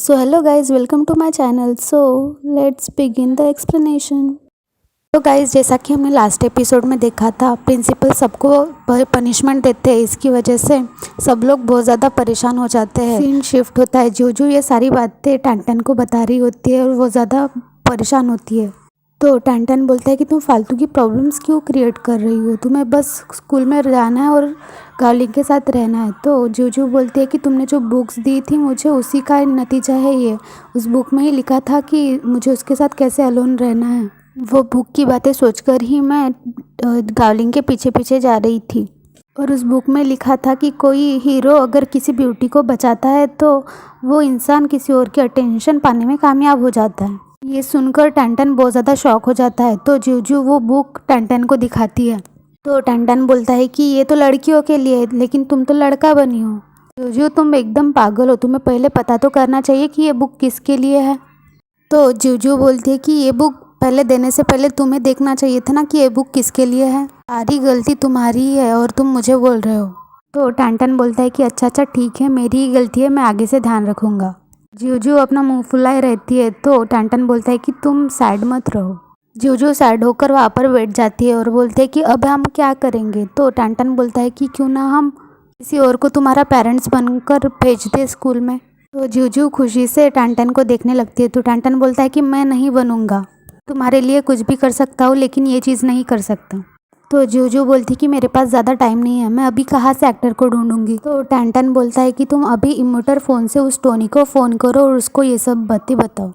So hello guys, welcome to my channel. So let's begin the explanation. तो guys, जैसा कि हमने last episode में देखा था, प्रिंसिपल सबको पनिशमेंट देते हैं। इसकी वजह से सब लोग बहुत ज़्यादा परेशान हो जाते हैं। सीन शिफ्ट होता है। जूजू ये सारी बातें टैंटन को बता रही होती है और वो ज़्यादा परेशान होती है। तो टैंटन बोलता है कि तुम फालतू की प्रॉब्लम्स क्यों क्रिएट कर रही हो, तुम्हें बस स्कूल में जाना है और गार्लिंग के साथ रहना है। तो जूजू बोलती है कि तुमने जो बुक्स दी थी मुझे, उसी का नतीजा है ये। उस बुक में ही लिखा था कि मुझे उसके साथ कैसे अलोन रहना है। वो बुक की बातें सोचकर ही मैं गार्लिंग के पीछे पीछे जा रही थी। और उस बुक में लिखा था कि कोई हीरो अगर किसी ब्यूटी को बचाता है तो वो इंसान किसी और की अटेंशन पाने में कामयाब हो जाता है। ये सुनकर टैंटन बहुत ज़्यादा शॉक हो जाता है। तो जूजू वो बुक टैंटन को दिखाती है। तो टैंटन बोलता है कि ये तो लड़कियों के लिए है, लेकिन तुम तो लड़का बनी हो। जूजू, तुम एकदम पागल हो, तुम्हें पहले पता तो करना चाहिए कि ये बुक किसके लिए है। तो जूजू बोलती है कि ये बुक पहले देने से पहले तुम्हें देखना चाहिए था ना कि ये बुक किसके लिए है। सारी गलती तुम्हारी ही है और तुम मुझे बोल रहे हो। तो टैंटन बोलता है कि अच्छा ठीक है, मेरी ही गलती है, मैं आगे से ध्यान रखूँगा। जूजू अपना मुंह फुलाए रहती है। तो टैंटन बोलता है कि तुम सैड मत रहो। जूजू सैड होकर वहाँ पर बैठ जाती है और बोलते है कि अब हम क्या करेंगे। तो टैंटन बोलता है कि क्यों ना हम किसी और को तुम्हारा पेरेंट्स बनकर भेज दे स्कूल में। तो जूजू खुशी से टैंटन को देखने लगती है। तो टैंटन बोलता है कि मैं नहीं बनूंगा, तुम्हारे लिए कुछ भी कर सकता हूँ लेकिन ये चीज़ नहीं कर सकता। तो जूजू बोलती कि मेरे पास ज़्यादा टाइम नहीं है, मैं अभी कहाँ से एक्टर को ढूंढूंगी। तो टैंटन बोलता है कि तुम अभी इमोटर फ़ोन से उस टोनी को फ़ोन करो और उसको ये सब बातें बताओ।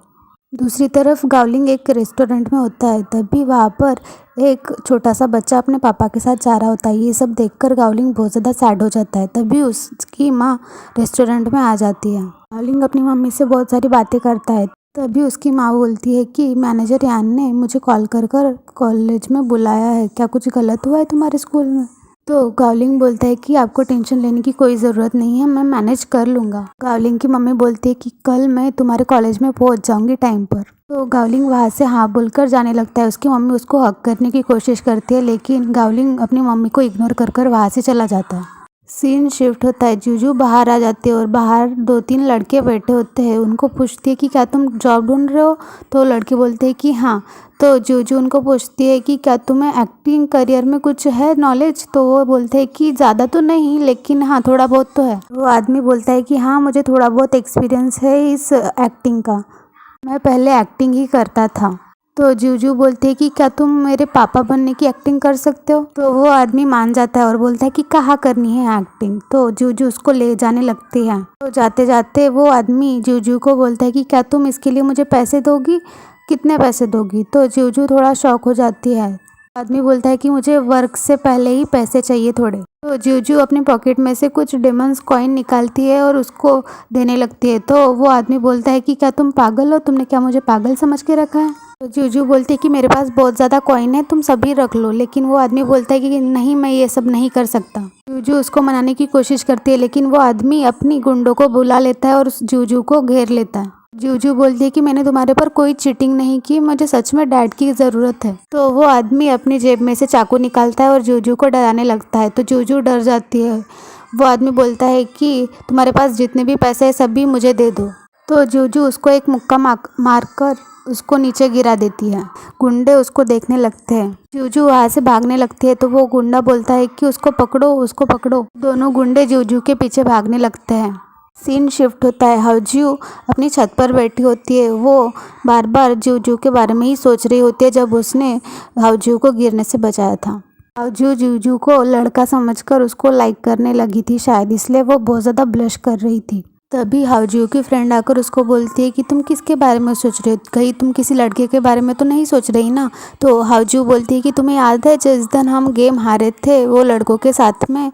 दूसरी तरफ गावलिंग एक रेस्टोरेंट में होता है। तभी वहाँ पर एक छोटा सा बच्चा अपने पापा के साथ जा रहा होता है। ये सब देखकर गावलिंग बहुत ज़्यादा सैड हो जाता है। तभी उसकी माँ रेस्टोरेंट में आ जाती है। गावलिंग अपनी मम्मी से बहुत सारी बातें करता है। तभी उसकी माँ बोलती है कि मैनेजर यान ने मुझे कॉल कर कॉलेज में बुलाया है, क्या कुछ गलत हुआ है तुम्हारे स्कूल में। तो गावलिंग बोलता है कि आपको टेंशन लेने की कोई ज़रूरत नहीं है, मैं मैनेज कर लूँगा। गावलिंग की मम्मी बोलती है कि कल मैं तुम्हारे कॉलेज में पहुँच जाऊँगी टाइम पर। तो गावलिंग वहाँ से हाँ बोलकर जाने लगता है। उसकी मम्मी उसको हक करने की कोशिश करती है, लेकिन गावलिंग अपनी मम्मी को इग्नोर कर वहाँ से चला जाता है। सीन शिफ्ट होता है। जूजू बाहर आ जाती है और बाहर 2-3 लड़के बैठे होते हैं। उनको पूछती है कि क्या तुम जॉब ढूंढ रहे हो। तो लड़के बोलते हैं कि हाँ। तो जूजू उनको पूछती है कि क्या तुम्हें एक्टिंग करियर में कुछ है नॉलेज। तो वो बोलते हैं कि ज़्यादा तो नहीं, लेकिन हाँ थोड़ा बहुत तो है। वो आदमी बोलता है कि हाँ मुझे थोड़ा बहुत एक्सपीरियंस है इस एक्टिंग का, मैं पहले एक्टिंग ही करता था। तो जूजू बोलते हैं कि क्या तुम मेरे पापा बनने की एक्टिंग कर सकते हो। तो वो आदमी मान जाता है और बोलता है कि कहाँ करनी है एक्टिंग। तो जूजू उसको ले जाने लगती है। तो जाते जाते वो आदमी जूजू को बोलता है कि क्या तुम इसके लिए मुझे पैसे दोगी, कितने पैसे दोगी। तो जूजू थोड़ा शॉक हो जाती है। आदमी बोलता है कि मुझे वर्क से पहले ही पैसे चाहिए थोड़े। तो जूजू अपने पॉकेट में से कुछ डेमंस कॉइन निकालती है और उसको देने लगती है। तो वो आदमी बोलता है कि क्या तुम पागल हो, तुमने क्या मुझे पागल समझ के रखा है। तो जूजू बोलती है कि मेरे पास बहुत ज़्यादा कॉइन है, तुम सभी रख लो। लेकिन वो आदमी बोलता है कि नहीं, मैं ये सब नहीं कर सकता। जूजू उसको मनाने की कोशिश करती है, लेकिन वो आदमी अपनी गुंडों को बुला लेता है और उस जूजू को घेर लेता है। जूजू बोलती है कि मैंने तुम्हारे पर कोई चीटिंग नहीं की, मुझे सच में डैड की ज़रूरत है। तो वो आदमी अपनी जेब में से चाकू निकालता है और जूजू को डराने लगता है। तो जूजू डर जाती है। वो आदमी बोलता है कि तुम्हारे पास जितने भी पैसे हैं सब भी मुझे दे दो। तो जूजू उसको एक मुक्का मारकर उसको नीचे गिरा देती है। गुंडे उसको देखने लगते हैं। जूजू वहाँ से भागने लगती है। तो वो गुंडा बोलता है कि उसको पकड़ो, उसको पकड़ो। दोनों गुंडे जूजू के पीछे भागने लगते हैं। सीन शिफ्ट होता है। हाउजू अपनी छत पर बैठी होती है। वो बार बार जूजू के बारे में ही सोच रही होती है जब उसने हाउजू को गिरने से बचाया था। हाउजू जूजू को लड़का समझकर उसको लाइक करने लगी थी शायद, इसलिए वो बहुत ज़्यादा ब्लश कर रही थी। तभी हाउजू की फ्रेंड आकर उसको बोलती है कि तुम किसके बारे में सोच रहे हो, कहीं तुम किसी लड़के के बारे में तो नहीं सोच रही ना। तो हाउजू बोलती है कि तुम्हें याद है जिस दिन हम गेम हारे थे वो लड़कों के साथ में,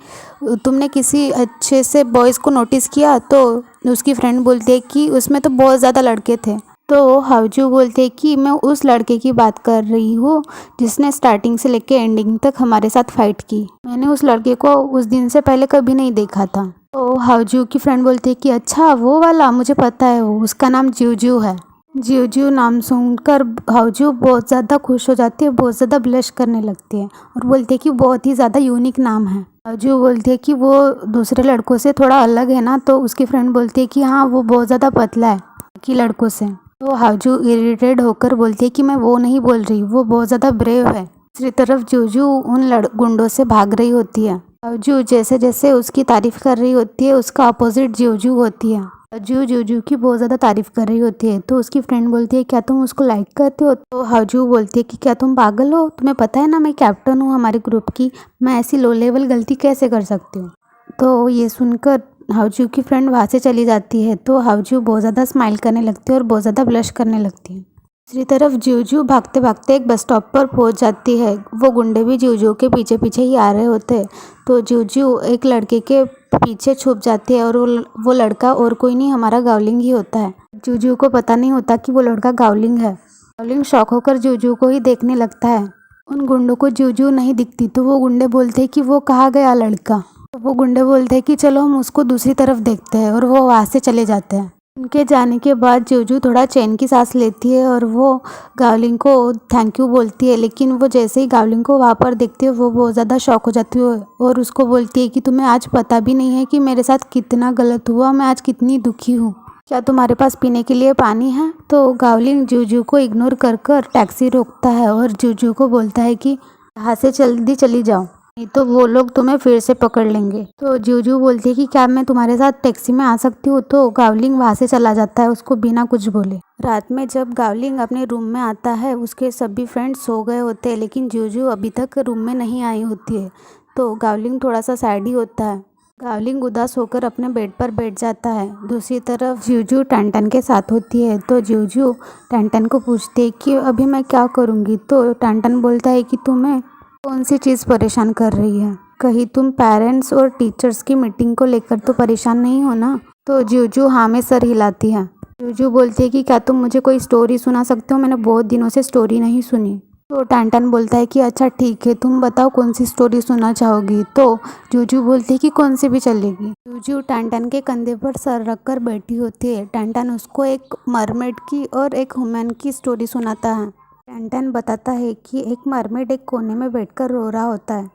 तुमने किसी अच्छे से बॉयज़ को नोटिस किया। तो उसकी फ्रेंड बोलती है कि उसमें तो बहुत ज़्यादा लड़के थे। तो हाउजू बोलते हैं कि मैं उस लड़के की बात कर रही हूँ जिसने स्टार्टिंग से लेकर एंडिंग तक हमारे साथ फाइट की। मैंने उस लड़के को उस दिन से पहले कभी नहीं देखा था। तो हाउजू की फ्रेंड बोलती है कि अच्छा वो वाला, मुझे पता है, वो उसका नाम जूजू है। जूजू नाम सुनकर हाउजू बहुत ज़्यादा खुश हो जाती है, बहुत ज़्यादा ब्लश करने लगती है और बोलती है कि बहुत ही ज़्यादा यूनिक नाम है। हाउजू बोलती है कि वो दूसरे लड़कों से थोड़ा अलग है ना। तो उसकी फ्रेंड बोलती है कि हाँ वो बहुत ज़्यादा पतला है। बाकी लड़कों से। तो हावजू इरिटेट होकर बोलती है कि मैं वो नहीं बोल रही, वो बहुत ज़्यादा ब्रेव है। दूसरी तरफ जूजू उन गुंडों से भाग रही होती है। हावजू जैसे जैसे उसकी तारीफ कर रही होती है, उसका अपोजिट जूजू होती है। जूजू की बहुत ज़्यादा तारीफ कर रही होती है। तो उसकी फ्रेंड बोलती है क्या तुम उसको लाइक करते हो? तो हावजू बोलती है कि क्या तुम पागल हो, तुम्हें पता है ना मैं कैप्टन हूँ हमारे ग्रुप की, मैं ऐसी लो लेवल गलती कैसे कर सकती हूँ। तो ये सुनकर हावजू की फ्रेंड वहाँ से चली जाती है। तो हावजू बहुत ज़्यादा स्माइल करने लगती है और बहुत ज़्यादा ब्लश करने लगती है। दूसरी तरफ जूजू भागते भागते एक बस स्टॉप पर पहुंच जाती है। वो गुंडे भी जूजू के पीछे पीछे ही आ रहे होते हैं। तो जूजू एक लड़के के पीछे छुप जाती है और वो लड़का और कोई नहीं, हमारा गावलिंग ही होता है। जूजू को पता नहीं होता कि वो लड़का गावलिंग है। गावलिंग शॉक होकर जूजू को ही देखने लगता है। उन गुंडों को जूजू नहीं दिखती। तो वो गुंडे बोलते हैं कि वो कहाँ गया लड़का। तो वो गुंडे बोलते हैं कि चलो हम उसको दूसरी तरफ देखते हैं, और वो वहाँ से चले जाते हैं। उनके जाने के बाद जूजू थोड़ा चैन की सांस लेती है और वो गावलिंग को थैंक यू बोलती है। लेकिन वो जैसे ही गावलिंग को वहाँ पर देखती है वो बहुत ज़्यादा शॉक हो जाती है और उसको बोलती है कि तुम्हें आज पता भी नहीं है कि मेरे साथ कितना गलत हुआ, मैं आज कितनी दुखी हूँ, क्या तुम्हारे पास पीने के लिए पानी है? तो गावलिंग जूजू को इग्नोर कर कर टैक्सी रोकता है और जूजू को बोलता है कि यहाँ से जल्दी चली जाओ, नहीं तो वो लोग तुम्हें फिर से पकड़ लेंगे। तो जूजू बोलती है कि क्या मैं तुम्हारे साथ टैक्सी में आ सकती हूँ? तो गावलिंग वहाँ से चला जाता है उसको बिना कुछ बोले। रात में जब गावलिंग अपने रूम में आता है, उसके सभी फ्रेंड्स सो गए होते हैं, लेकिन जूजू अभी तक रूम में नहीं आई होती है। तो गावलिंग थोड़ा सा सैड ही होता है। गावलिंग उदास होकर अपने बेड पर बैठ जाता है। दूसरी तरफ जूजू टैंटन के साथ होती है। तो जूजू टैंटन को पूछती है कि अभी मैं क्या करूँगी। तो टैंटन बोलता है कि तुम्हें कौन सी चीज़ परेशान कर रही है? कहीं तुम पेरेंट्स और टीचर्स की मीटिंग को लेकर तो परेशान नहीं हो ना? तो जूजू हाँ में सर हिलाती है। जूजू बोलती है कि क्या तुम मुझे कोई स्टोरी सुना सकते हो, मैंने बहुत दिनों से स्टोरी नहीं सुनी। तो टैंटन बोलता है कि अच्छा ठीक है, तुम बताओ कौन सी स्टोरी सुनना चाहोगी। तो जूजू बोलती है कि कौन सी भी चलेगी। जूजू टैंटन के कंधे पर सर रखकर बैठी होती है। टैंटन उसको एक मरमेड की और एक ह्यूमन की स्टोरी सुनाता है। टैंटन बताता है कि एक मरमेड एक कोने में बैठकर रो रहा होता है।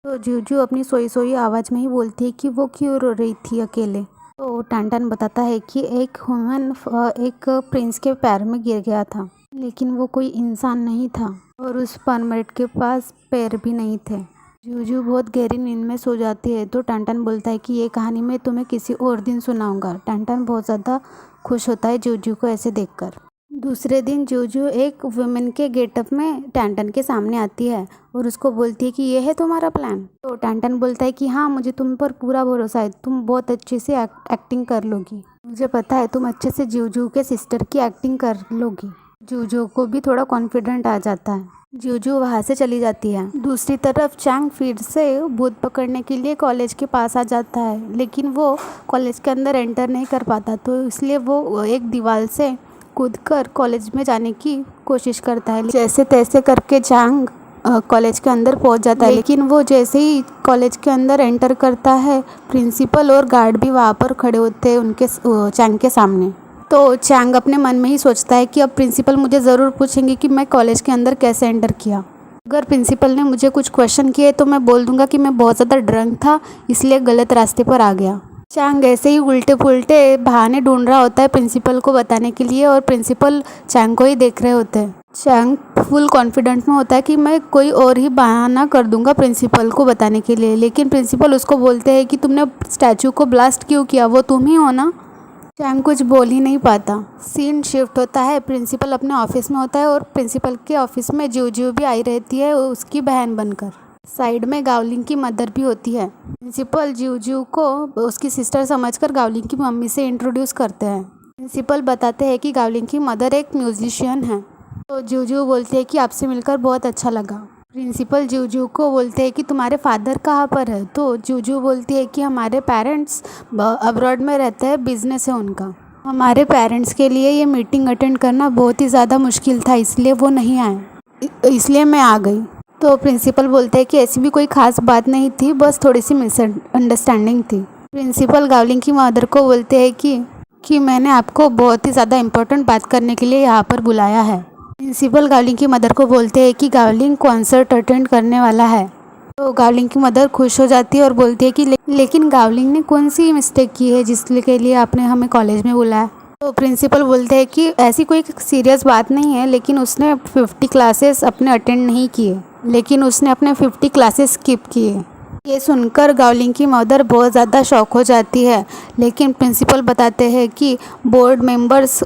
तो जूजू अपनी सोई सोई आवाज़ में ही बोलती है कि वो क्यों रो रही थी अकेले। तो टैंटन बताता है कि एक ह्यूमन एक प्रिंस के पैर में गिर गया था, लेकिन वो कोई इंसान नहीं था और उस मरमेड के पास पैर भी नहीं थे। जूजू बहुत गहरी नींद में सो जाती है। तो टैंटन बोलता है कि ये कहानी मैं तुम्हें किसी और दिन सुनाऊंगा। टैंटन बहुत ज़्यादा खुश होता है जूजू को ऐसे देखकर। दूसरे दिन जूजू एक वुमेन के गेटअप में टैंटन के सामने आती है और उसको बोलती है कि ये है तुम्हारा प्लान। तो टैंटन बोलता है कि हाँ, मुझे तुम पर पूरा भरोसा है, तुम बहुत अच्छे से एक्टिंग कर लोगी, मुझे पता है तुम अच्छे से जूजू के सिस्टर की एक्टिंग कर लोगी। जूजू को भी थोड़ा कॉन्फिडेंट आ जाता है। जूजू वहाँ से चली जाती है। दूसरी तरफ चैंग फिर से भूत पकड़ने के लिए कॉलेज के पास आ जाता है, लेकिन वो कॉलेज के अंदर एंटर नहीं कर पाता। तो इसलिए वो एक दीवार से कूदकर कॉलेज में जाने की कोशिश करता है। जैसे तैसे करके चैंग कॉलेज के अंदर पहुंच जाता है, लेकिन वो जैसे ही कॉलेज के अंदर एंटर करता है, प्रिंसिपल और गार्ड भी वहाँ पर खड़े होते हैं उनके चैंग के सामने। तो चैंग अपने मन में ही सोचता है कि अब प्रिंसिपल मुझे ज़रूर पूछेंगे कि मैं कॉलेज के अंदर कैसे एंटर किया। अगर प्रिंसिपल ने मुझे कुछ क्वेश्चन किए तो मैं बोल दूंगा कि मैं बहुत ज़्यादा ड्रंक था, इसलिए गलत रास्ते पर आ गया। चैंग ऐसे ही उल्टे पुल्टे बहाने ढूंढ रहा होता है प्रिंसिपल को बताने के लिए, और प्रिंसिपल चैंग को ही देख रहे होते हैं। चैंग फुल कॉन्फिडेंट में होता है कि मैं कोई और ही बहाना कर दूंगा प्रिंसिपल को बताने के लिए, लेकिन प्रिंसिपल उसको बोलते हैं कि तुमने स्टैचू को ब्लास्ट क्यों किया, वो तुम ही हो ना। चैंग कुछ बोल ही नहीं पाता। सीन शिफ्ट होता है, प्रिंसिपल अपने ऑफिस में होता है और प्रिंसिपल के ऑफिस में जूजू भी आई रहती है उसकी बहन बनकर। साइड में गावलिंग की मदर भी होती है। प्रिंसिपल जूजू को उसकी सिस्टर समझकर गावलिंग की मम्मी से इंट्रोड्यूस करते हैं। प्रिंसिपल बताते हैं कि गावलिंग की मदर एक म्यूजिशियन है। तो जूजू बोलते हैं कि आपसे मिलकर बहुत अच्छा लगा। प्रिंसिपल जूजू को बोलते हैं कि तुम्हारे फादर कहाँ पर है। तो जूजू बोलती है कि हमारे पेरेंट्स अब्रॉड में रहते हैं, बिजनेस है उनका। हमारे पेरेंट्स के लिए ये मीटिंग अटेंड करना बहुत ही ज़्यादा मुश्किल था, इसलिए वो नहीं आए, इसलिए मैं आ गई। तो प्रिंसिपल बोलते हैं कि ऐसी भी कोई खास बात नहीं थी, बस थोड़ी सी मिसअंडरस्टैंडिंग थी। प्रिंसिपल गावलिंग की मदर को बोलते हैं कि मैंने आपको बहुत ही ज़्यादा इम्पोर्टेंट बात करने के लिए यहाँ पर बुलाया है। प्रिंसिपल गावलिंग की मदर को बोलते हैं कि गावलिंग कॉन्सर्ट अटेंड करने वाला है। तो गावलिंग की मदर खुश हो जाती है और बोलती है कि लेकिन गावलिंग ने कौन सी मिस्टेक की है जिसके लिए आपने हमें कॉलेज में बुलाया। तो प्रिंसिपल बोलते हैं कि ऐसी कोई सीरियस बात नहीं है, लेकिन उसने 50 क्लासेस अपने अटेंड नहीं किए, लेकिन उसने अपने 50 क्लासेस स्किप किए। ये सुनकर गावलिंग की मदर बहुत ज़्यादा शॉक हो जाती है, लेकिन प्रिंसिपल बताते हैं कि बोर्ड मेंबर्स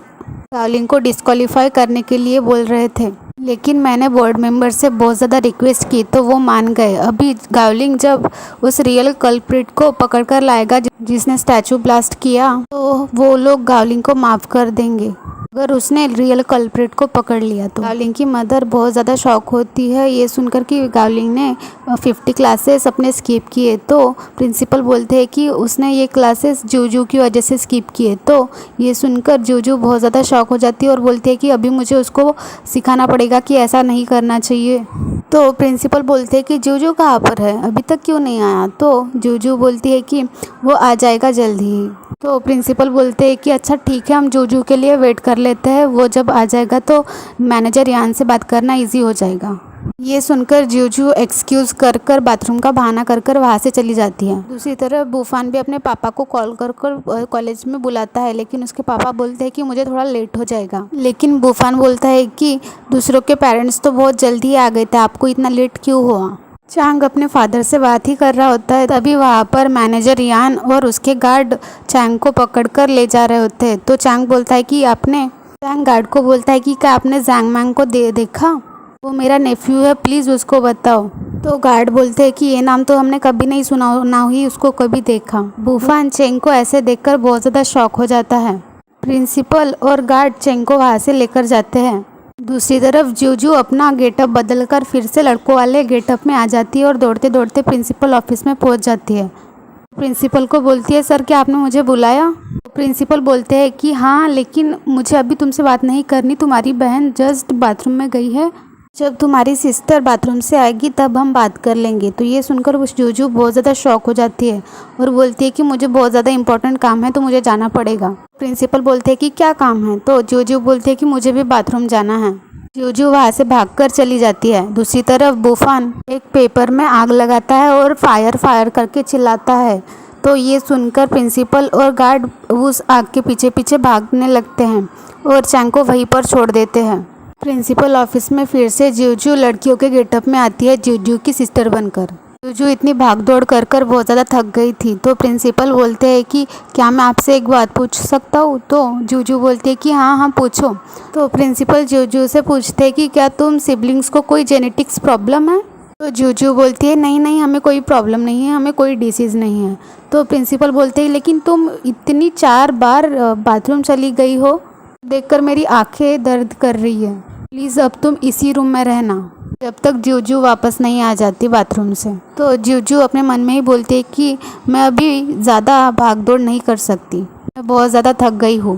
गावलिंग को डिस्क्वालीफाई करने के लिए बोल रहे थे, लेकिन मैंने बोर्ड मेंबर से बहुत ज़्यादा रिक्वेस्ट की तो वो मान गए। अभी गावलिंग जब उस रियल कल्प्रिट को पकड़ कर लाएगा जिसने स्टैचू ब्लास्ट किया, तो वो लोग गावलिंग को माफ़ कर देंगे अगर उसने रियल कल्प्रिट को पकड़ लिया तो। गावलिंग की मदर बहुत ज़्यादा शॉक होती है ये सुनकर कि गावलिंग ने 50 क्लासेस अपने स्किप किए। तो प्रिंसिपल बोलते हैं कि उसने ये क्लासेस जूजू की वजह से स्किप किए। तो ये सुनकर जूजू बहुत ज़्यादा शॉक हो जाती है और बोलती है कि अभी मुझे उसको सिखाना पड़ेगा कि ऐसा नहीं करना चाहिए। तो प्रिंसिपल बोलते हैं कि जूजू कहाँ पर है, अभी तक क्यों नहीं आया। तो जूजू बोलती है कि वो आ जाएगा जल्द ही। तो प्रिंसिपल बोलते हैं कि अच्छा ठीक है, हम जूजू के लिए वेट कर लेते हैं, वो जब आ जाएगा तो मैनेजर यान से बात करना इजी हो जाएगा। ये सुनकर जूजू एक्सक्यूज़ कर कर बाथरूम का बहाना कर कर वहाँ से चली जाती है। दूसरी तरफ बुफान भी अपने पापा को कॉल कर कर कॉलेज में बुलाता है, लेकिन उसके पापा बोलते हैं कि मुझे थोड़ा लेट हो जाएगा। लेकिन बुफान बोलता है कि दूसरों के पेरेंट्स तो बहुत जल्दी आ गए थे, आपको इतना लेट क्यों हुआ। चांग अपने फादर से बात ही कर रहा होता है, तभी वहाँ पर मैनेजर यान और उसके गार्ड चांग को पकड़कर ले जा रहे होते हैं। तो चांग बोलता है कि चांग गार्ड को बोलता है कि क्या आपने जैंग मैंग को देखा, वो मेरा नेफ्यू है, प्लीज़ उसको बताओ। तो गार्ड बोलते हैं कि ये नाम तो हमने कभी नहीं सुना, ना ही उसको कभी देखा। बुफान चेंग को ऐसे देखकर बहुत ज़्यादा शॉक हो जाता है। प्रिंसिपल और गार्ड चेंग को वहाँ से लेकर जाते हैं। दूसरी तरफ जूजू अपना गेटअप बदलकर फिर से लड़कों वाले गेटअप में आ जाती है और दौड़ते दौड़ते प्रिंसिपल ऑफिस में पहुंच जाती है। प्रिंसिपल को बोलती है, सर क्या आपने मुझे बुलाया। प्रिंसिपल बोलते हैं कि हाँ, लेकिन मुझे अभी तुमसे बात नहीं करनी, तुम्हारी बहन जस्ट बाथरूम में गई है, जब तुम्हारी सिस्टर बाथरूम से आएगी तब हम बात कर लेंगे। तो ये सुनकर उस जूजू बहुत ज़्यादा शॉक हो जाती है और बोलती है कि मुझे बहुत ज़्यादा इंपॉर्टेंट काम है तो मुझे जाना पड़ेगा। प्रिंसिपल बोलते हैं कि क्या काम है, तो जूजू बोलती है कि मुझे भी बाथरूम जाना है। जूजू वहाँ से भागकर चली जाती है। दूसरी तरफ बुफान एक पेपर में आग लगाता है और फायर करके चिल्लाता है। तो ये सुनकर प्रिंसिपल और गार्ड उस आग के पीछे पीछे भागने लगते हैं और चांग को वहीं पर छोड़ देते हैं। प्रिंसिपल ऑफिस में फिर से जूजू लड़कियों के गेटअप में आती है, जूजू की सिस्टर बनकर। जूजू इतनी भागदौड़ कर कर बहुत ज़्यादा थक गई थी। तो प्रिंसिपल बोलते हैं कि क्या मैं आपसे एक बात पूछ सकता हूँ। तो जूजू बोलती है कि हाँ पूछो। तो प्रिंसिपल जूजू से पूछते हैं कि क्या तुम सिबलिंग्स को कोई जेनेटिक्स प्रॉब्लम है। तो जूजू बोलती है नहीं हमें कोई प्रॉब्लम नहीं है, हमें कोई डिसीज़ नहीं है। तो प्रिंसिपल बोलते हैं लेकिन तुम इतनी 4 बार बाथरूम चली गई हो, देखकर मेरी आंखें दर्द कर रही है, प्लीज़ अब तुम इसी रूम में रहना जब तक जूजू वापस नहीं आ जाती बाथरूम से। तो जूजू अपने मन में ही बोलती है कि मैं अभी ज़्यादा भागदौड़ नहीं कर सकती, मैं बहुत ज़्यादा थक गई हूँ।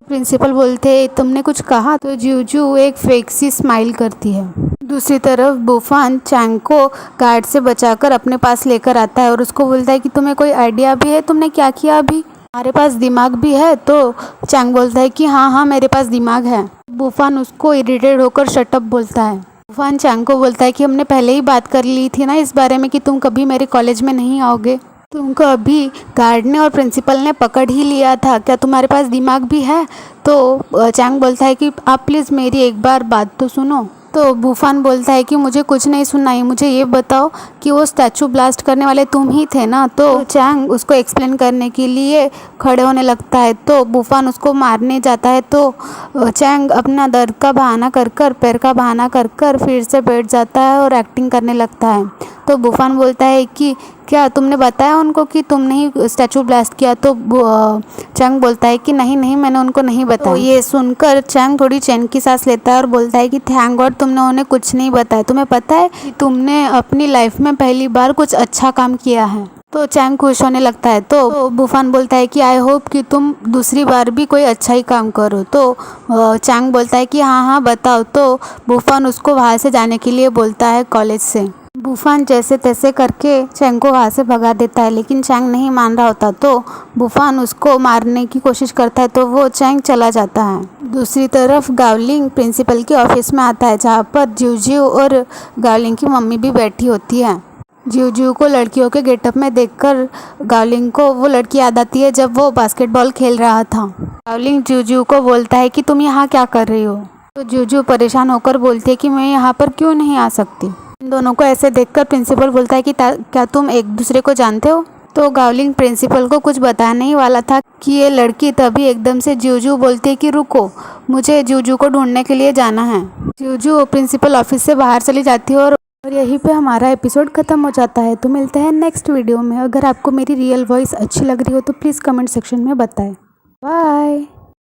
प्रिंसिपल बोलते हैं तुमने कुछ कहा। तो जूजू एक फेक सी स्माइल करती है। दूसरी तरफ बुफान चांग को गार्ड से बचाकर अपने पास लेकर आता है और उसको बोलता है कि तुम्हें कोई आइडिया भी है तुमने क्या किया अभी, हमारे पास दिमाग भी है। तो चांग बोलता है कि हाँ मेरे पास दिमाग है। बुफान उसको इरिटेट होकर शटअप बोलता है। बुफान चांग को बोलता है कि हमने पहले ही बात कर ली थी ना इस बारे में कि तुम कभी मेरे कॉलेज में नहीं आओगे, तुमको अभी गार्ड ने और प्रिंसिपल ने पकड़ ही लिया था, क्या तुम्हारे पास दिमाग भी है। तो चांग बोलता है कि आप प्लीज़ मेरी एक बार बात तो सुनो। तो बुफान बोलता है कि मुझे कुछ नहीं सुनाई, मुझे ये बताओ कि वो स्टैचू ब्लास्ट करने वाले तुम ही थे ना। तो चांग उसको एक्सप्लेन करने के लिए खड़े होने लगता है। तो बुफान उसको मारने जाता है। तो चांग अपना दर्द का बहाना कर कर पैर का बहाना कर कर फिर से बैठ जाता है और एक्टिंग करने लगता है। तो बुफान बोलता है कि क्या तुमने बताया उनको कि तुमने ही स्टैचू ब्लास्ट किया। तो चांग बोलता है कि नहीं मैंने उनको नहीं बताया। तो ये सुनकर चांग थोड़ी चैन की सांस लेता है और बोलता है कि थैंक गॉड तुमने उन्हें कुछ नहीं बताया, तुम्हें पता है कि तुमने अपनी लाइफ में पहली बार कुछ अच्छा काम किया है। तो चांग खुश होने लगता है। तो बुफान बोलता है कि आई होप कि तुम दूसरी बार भी कोई अच्छा ही काम करो। तो चांग बोलता है कि हाँ बताओ। तो बुफान उसको वहाँ से जाने के लिए बोलता है कॉलेज से। बुफान जैसे तैसे करके चांग को वहाँ से भगा देता है, लेकिन चांग नहीं मान रहा होता। तो बुफान उसको मारने की कोशिश करता है तो वो चांग चला जाता है। दूसरी तरफ गावलिंग प्रिंसिपल के ऑफिस में आता है, जहाँ पर जूजू और गावलिंग की मम्मी भी बैठी होती है। जूजू को लड़कियों के गेटअप में देखकर गावलिंग को वो लड़की याद आती है जब वो बास्केटबॉल खेल रहा था। गावलिंग जूजू को बोलता है कि तुम यहाँ क्या कर रही हो। तो जूजू परेशान होकर बोलती है कि मैं यहाँ पर क्यों नहीं आ सकती। इन दोनों को ऐसे देखकर प्रिंसिपल बोलता है कि क्या तुम एक दूसरे को जानते हो। तो गावलिंग प्रिंसिपल को कुछ बताने ही वाला था कि ये लड़की तभी एकदम से जूजू बोलती है कि रुको, मुझे जूजू को ढूंढने के लिए जाना है। जूजू प्रिंसिपल ऑफिस से बाहर चली जाती है और यहीं पे हमारा एपिसोड ख़त्म हो जाता है। तो मिलते हैं नेक्स्ट वीडियो में। अगर आपको मेरी रियल वॉइस अच्छी लग रही हो तो प्लीज़ कमेंट सेक्शन में बताएं। बाय।